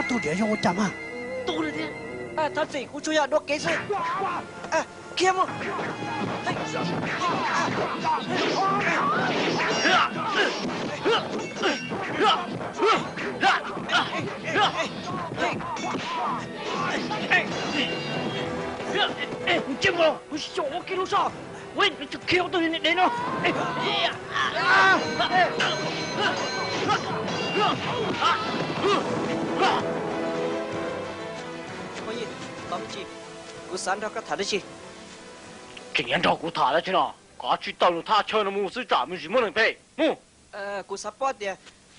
tôi để cho chậm à. Tôi là thế. Thật gì cũng chú ya đốt kế sự. Kia mà. Chết rồi, chỗ kia nó sao? Ui, kéo tôi đến nó. Có gì? Tóm chi? Cú sắn ra có thả đấy chi? Chính nhân cho cú thả đấy chứ nào? Có chuyện tao nó thả chơi nó mua sư trả mình chỉ muốn làm bê. Mua. Cú sắp bớt đi.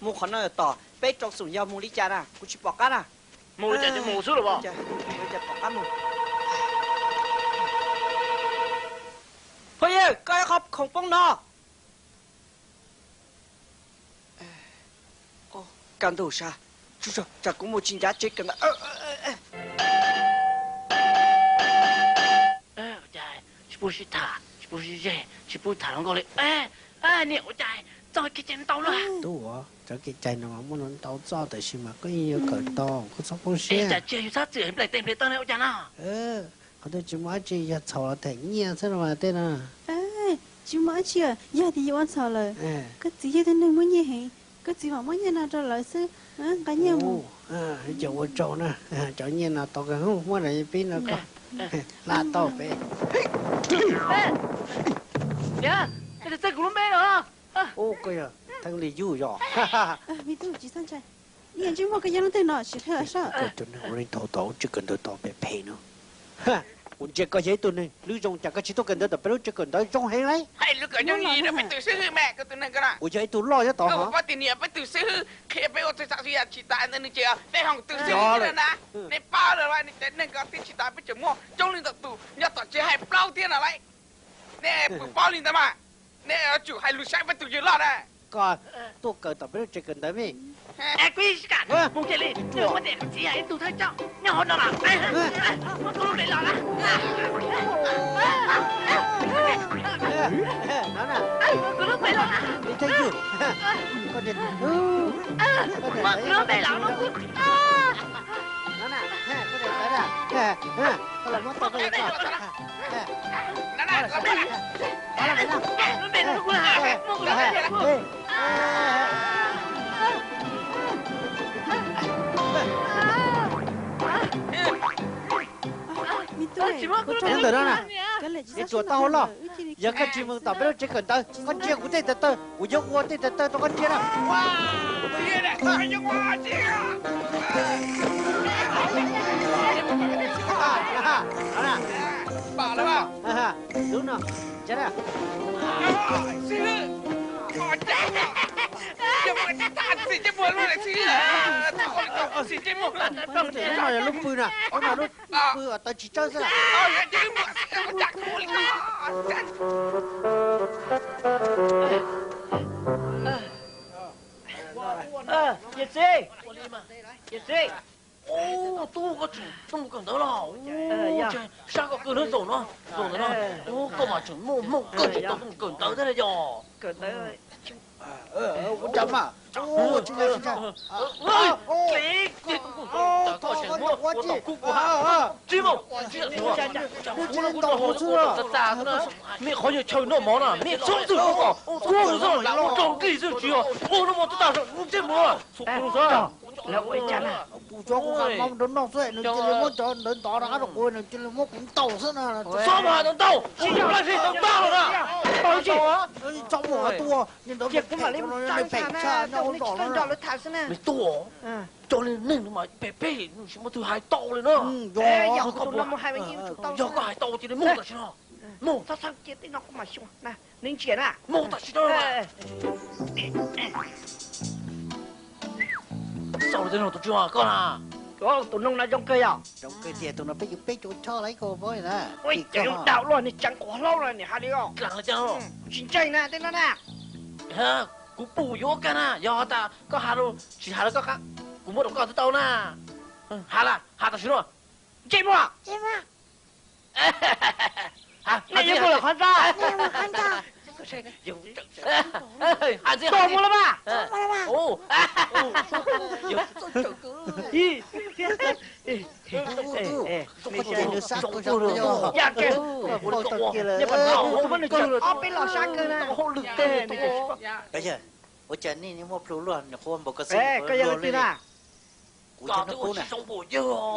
Mua khoản nào tỏ. Bé trong sủng nhau mua lý cha nè. Cú chỉ bỏ cá nè. Mua chạy cho mua sư được không? Mua chạy bỏ cá mua. Thôi ơi, coi khóc không bông nó. Càng đủ sao? Chú sao, chả có một chính giá chết cần đó. Chị bùi thả nó gọi lại. Nè, ôi trời, rồi cái chân tao nữa. Tôi cho cái chạy nó muốn nó tao cho tại sao mà có nhiều cỡ to, có sao không xe. Chả chơi sao chửi lại tìm lại tao này ôi trời nào. Có thể chỉ mới chỉ giờ chào là thành nhiên thế mà tên à. Chỉ mới chỉ giờ thì yêu anh sao rồi. Cái gì vậy nên muốn như vậy? Cái gì mà muốn như nào cho lợi sư? Cái nhau mà. Giờ tôi cho nè, cho nhiên là tao cái không muốn là pin là có. Là tao bé. Dạ, cái tên của nó bé nữa. Cái à, thằng Lý Du rồi. Vì tôi chỉ sang chạy. Nhìn chứ mà cái gì nó tên nó chỉ thế là sao? Cái chuyện này俺thấu chỉ cần tao bé pay nữa. Còn chỉ có giấy tôi này, lưu trong chẳng có chỉ tôi cần tới tập lúc chỉ cần tới trong hay đấy. Hay lúc ở trong gì nó phải tự sư mẹ cái tôi này cái nào. Ủa giấy tôi lo cho tao hả? Không có tiền niệm phải tự sư khi phải ô tô sao gì chỉ tại nên chị để hỏng tự sư như thế để bao rồi này để nên có tiền chỉ tại phải chấm mua trong linh tập tù nhà tọt chỉ hay bao tiền là vậy. Nè bao linh tập mà nè chủ hay lùi sai phải tự chịu lo đấy. Coi, tôi cần tập lúc chỉ cần tới mình. Quý cả, bố chạy đi, đừng có để chị ấy tụi thấy cho, nhỏ nó là, nó có lúc để lọ đó. Nó nè, có lúc để lọ đó. đi thấy chưa? Con điện, có lúc để lọ nó cũng. nó nè, có điện tới nè, có lần mất tao bây giờ. Nè nè, làm cái này. Đó là cái nào? Nó để nó cũng là, nó cũng là. Em từ đó nè, cái chuột tao lo. Giờ cái chim mừng tập biết chỉ cần tới, con chia cũng tên tới, của dốc qua tên tới, tôi con chia nào. Chia này, tôi dốc qua chia. Đó nè, Bảo nó bảo. đúng nào, chết à. Sư, họ chết à. Chứ mà ta xì chết buồn luôn này sư. Thôi, xì chết buồn. Không thể nói là lúc pư nè, ông nào lúc pư ở tao chỉ chơi thôi. Chứ mà chắc buồn Ờ, Diệt Sĩ. Diệt Sĩ. Ô, tôi có chủ, tôi cần tới nào. Trời, sao có cơn hết rồi nó. Ô, cơ mà chuẩn mồm cơn thì tôi không cần tới thế này rồi. Cờ tới ơi. Con chấm à? Xin chào. mẹ khó như chơi nó món à, mẹ sống từ không có, tôi rồi là một trò kỳ sự chưa, ô nó một tao rồi, chết mưa, sụp sao? Là ôi chán à. Cho con mong đến nó sẽ nó chỉ muốn cho đến đó đã được quên nó chỉ muốn cũng tàu thế nào. Sao mà nó tàu? Chỉ là gì nó tàu rồi à? Tàu gì? Trong một tua, nhưng đó Việc cũng mà lấy nó phải cha nó đỏ nó nó thả xuống nè. Mày tua? Cho nên nên mà bể mà thứ hai tàu lên nữa. Giờ có nó một hai mấy tàu. Giờ có hai tàu thì nó mua được chứ nào? Mua. Sao sao chết nó cũng mà xuống. Nè, ninh chuyển à? Mua được chứ đâu mà. Sao thế nào tụi chưa con à? Có tụi nông là trong cây à? Trong cây thì tụi nó biết chỗ cho lấy cô với nè. Ôi trời ơi, đảo rồi này chẳng có lâu rồi này hai đứa. Lặng là sao? Chính chạy nè, tên nó nè. Ha, cú bù vô cái nè, do ta có hà đâu, chỉ hà đâu có khác, cú mua được con thứ tàu nè. Hà ta xin rồi. Chạy mua. Chị mà. Ha, Này như là con ra. Nè mà con ta. tôi sẽ dùng anh sẽ Tôi mua lắm à? Ồ, bây giờ我讲你你莫不乱，你混不个事， cái gì là à? cú cho nó cú nè.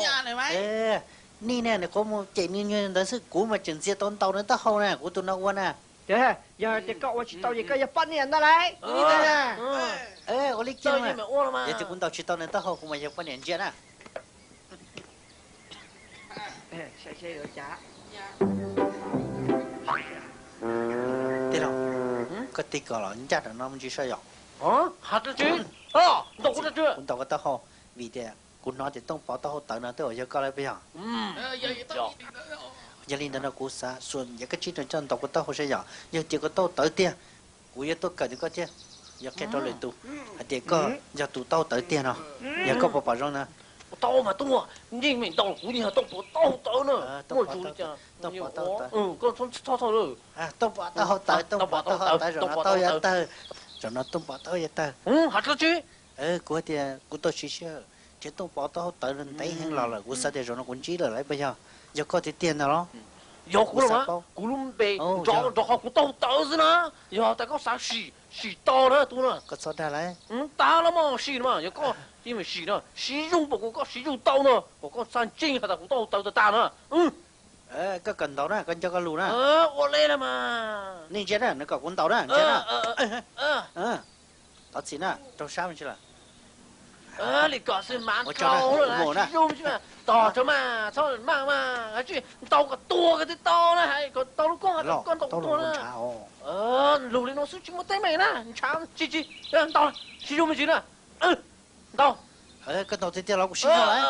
Nhà này mấy. Ê, ni nè, nó có một chạy ni như đó sự cú mà chừng xe tốn tàu nó tao hậu nè, cú tụi nó quan nè. Giờ thì cậu chỉ tao gì cái bắt tiền đó đấy. Đi đây nè. Ê, ô lịch chơi chơi như mà. mẹ ô mà. Giờ thì cũng tao chỉ tao nên tao hậu cũng mà giờ quan niệm chưa nè. Xe ở chả. Thế đâu? Cái tí cỏ là chắc là nó mới chỉ sao vậy? Hạt chứ. Đâu có chưa? Cũng tao có tao hậu, vì thế cũng nói thì tông bảo tao hậu tự nó tới ở giờ coi lại bây giờ. Giờ linh nó cú sa xuân giờ cái chuyện này chân tao có tao hậu sẽ giờ giờ chỉ có tao tới tiền, cú giờ tao cần thì có chứ. Giờ cái đó lên tu, thì có giờ tụ tao tới tiền nào, giờ có bảo rằng nè. Tao mà tua, nhưng mình tao cũng như tao tao nữa. Ôi chú cha. Tao bảo tao tới. Con xong thôi rồi. À, tao bảo tao hậu tới, tao bảo tao hậu tới rồi nó tao giờ tới, rồi nó tao bảo tao giờ tới. Hạt chứ. Của thì của tôi chỉ sợ, chứ tao bảo tao hậu tới lên tay hàng lò là của sao để rồi nó cũng chỉ được lấy bây giờ, giờ có thì tiền nào đó. Giờ cũng là cũng luôn bị cho họ cũng tao gì nữa. Giờ ta có sao xì to nữa tu nữa. Có sao đây lấy? Ta lắm mà xì mà, giờ có因为xì nữa, xì dùng bộ có xì dùng tao nữa, có san chính hay là cũng tao ta nữa. Cái cần tàu đó, cần cho cái lù đó. Ô lên là mà. Nên chết à, nó có cuốn tàu đó, chết à. Tao xin à, trong sao mình chưa là? Lì có sự mãn cao rồi là dùng chứ mà. Tỏ cho mà, sao lại mang mà, cái chuyện tao có tua cái to này, hay có tao nó con tao tua nữa. Lù lên nó sức chúng một tay mày nè, chán chi, tao, chi dùng gì nè, tao. Cái tàu thì tiền nó cũng xin rồi đấy.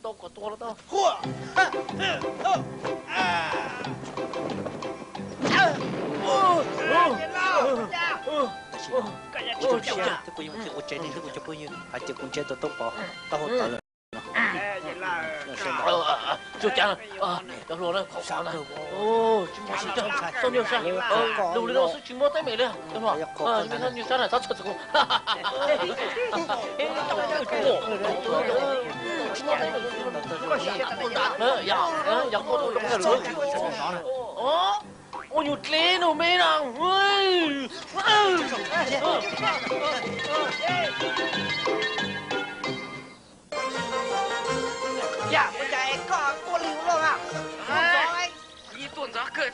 Tao có tua nó tao. Tôi chơi này tôi chơi bao nhiêu, chỉ cũng chơi tôi bỏ, tao hỗ trợ rồi. Chú cha tao luôn đó, không sao nè. Chúng ta xin cho, sao nhiều sao? Lù lên nó sức chúng một tay mày đấy, đúng không? Như thân như sao này, sao thật không? Ôi nhụt lên rồi mấy nàng. Dạ, bây giờ có cô liu luôn à? Đi tuần gió cười.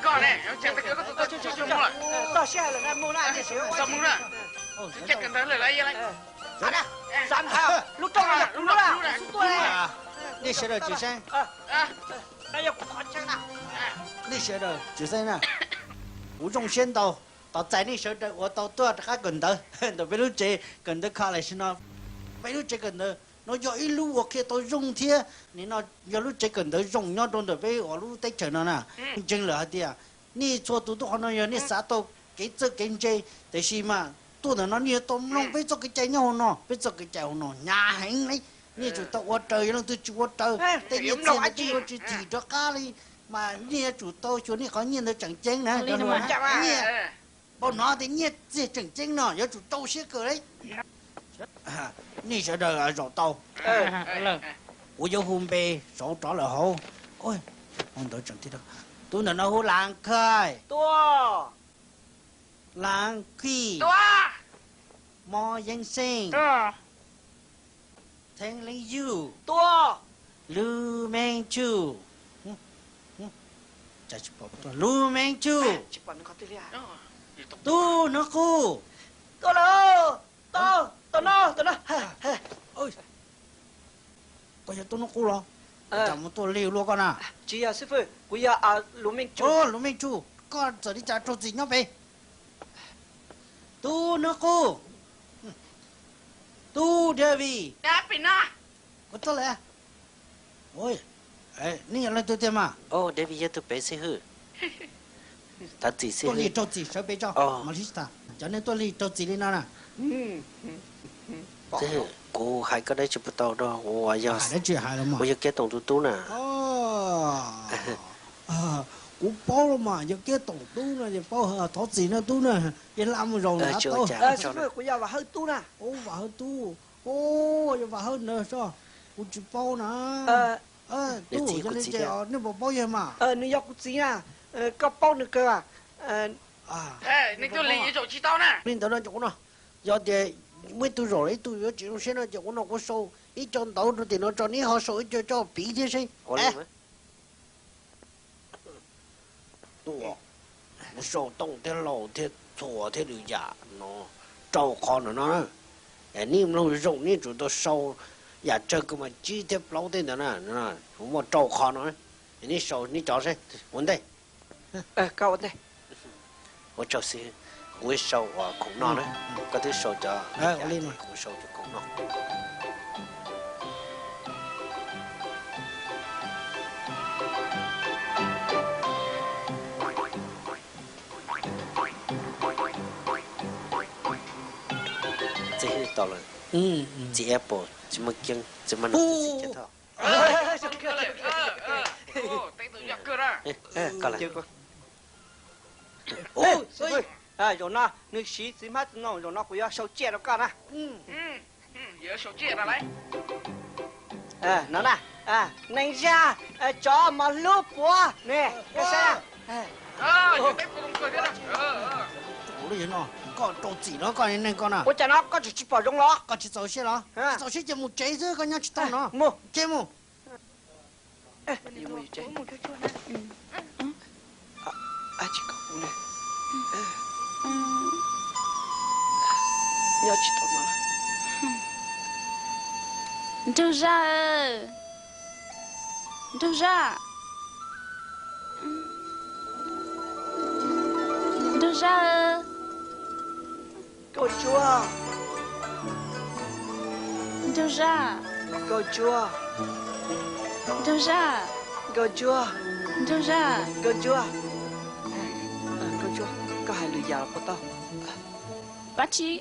Con này, chẳng phải có tao chưa mua. Tao xe là mua lại thì xíu. Sao mua nữa? Chắc cần tới lấy lấy. Sao đó? Sẵn hả? Lúc trong này, lúc đó là tôi này. Đi xe rồi, chị xe. Đây là khó chắc nào. Đi xe rồi, chị xe nè. Vũ trong xe tàu, tàu chạy đi xe rồi, tôi tôi khá gần tới. Tôi biết lúc chị gần tới khá lại xin nó. Biết lúc chị gần tới. Nó do ít lúc kia tôi dùng thế nên nó do lúc chỉ cần tới dùng nhau trong đời với ở lúc tết trời nó nè chân lửa thì à ni cho tụi tôi nó giờ ni xã tôi cái chơi để xí mà tôi nó nhiều tôi nó biết cho cái chơi nhau nó biết cho cái chơi nó nhà hành đấy ni chủ tôi qua trời nó tôi chúa trời tại vì tiền là chỉ cho cá đi mà ni chủ tôi chủ ni có nhiên nó chẳng chênh nè cho nó bọn nó thì nhiên gì chẳng chênh nó do chủ tôi sẽ cười đấy ni sẽ đời rồi tàu我有烘焙手抓了后ôi ông tới chẳng thế đâu tôi nói nó làng khai Tua. làng khi mò danh sinh thanh linh du Tua. lưu men chu chả chụp bảo tôi lưu men chu Chỉ còn có tên là. tu nó khu Tôi đâu? Tôi nó. ôi tôi tu nó khu lo chẳng muốn tôi liều luôn con à Chị à sư phụ, quý à Lũ Minh Chu. Lũ Minh Chu con giờ đi trả trộn gì nhau về tu nó khu tu Devi Đáp bị na. có tôi lẽ ôiนี่อะไรตัวเต็มอ่ะโอ้เดวิดตัวเป๋สิฮึ他自己是ตัวลีตัวจีใช้ไปจ้ามาลิสตาจากนั้นตัวลีตัวจีนี่น่ะ这我还个来就不到的，我要，我要给动都呢。哦， cú bao mà giờ kia tổ tu nè giờ bao thọ gì nó tu nè giờ làm rồi đã to sư phụ của nhà và hơi tu nè ô và hơn tu ô giờ và hơn nữa sao cú chỉ bao nè tu cho nên giờ nó bao giờ mà nếu do cú gì nè có bao nữa cơ à Ê, nên tôi lấy rồi chỉ tao nè. nên tao nói chỗ nào giờ thì mấy tôi rồi tôi giờ chỉ nói nó chỗ nó có sâu ít cho tao nó thì nó cho ní họ sâu ít cho bị thế gì tôi sâu đông thế lâu thế thua thế được giả nó trâu con nó niệm lâu rộng ní chủ tôi sâu giả chơi cái mà chỉ thế lâu thế nữa nè không mà trâu con nó ní sâu ní chó thế vấn đề cao vấn đề 我就是会收啊苦恼呢，嗰啲收咗，我呢嘛，我收咗苦恼。这些到了，这一步怎么经，怎么能自己套？tay tôi giặc cơ ra. Có lại. Ôi, rồi nó nước xí xí mắt nó rồi nó cũng要收戒了干啊。giờ sầu chia ra đấy. Nó nè, nãy ra cho mà lúa bùa nè, cái sao? Giờ tay tôi không cười thế nào. Ủa gì nó, có trâu gì nó con này con à? 我讲了，我就去保重了。 có chỉ走些了，走些就没这这个人去到呢，没，这么，有没有这？这个呢？你要去到哪了？ đâu ra đâu ra đâu ra Cậu chúa, đâu ra cậu chúa, đâu ra cậu chúa, đâu ra cậu chúa, cậu chúa, có hai lời già là của tao. bác chị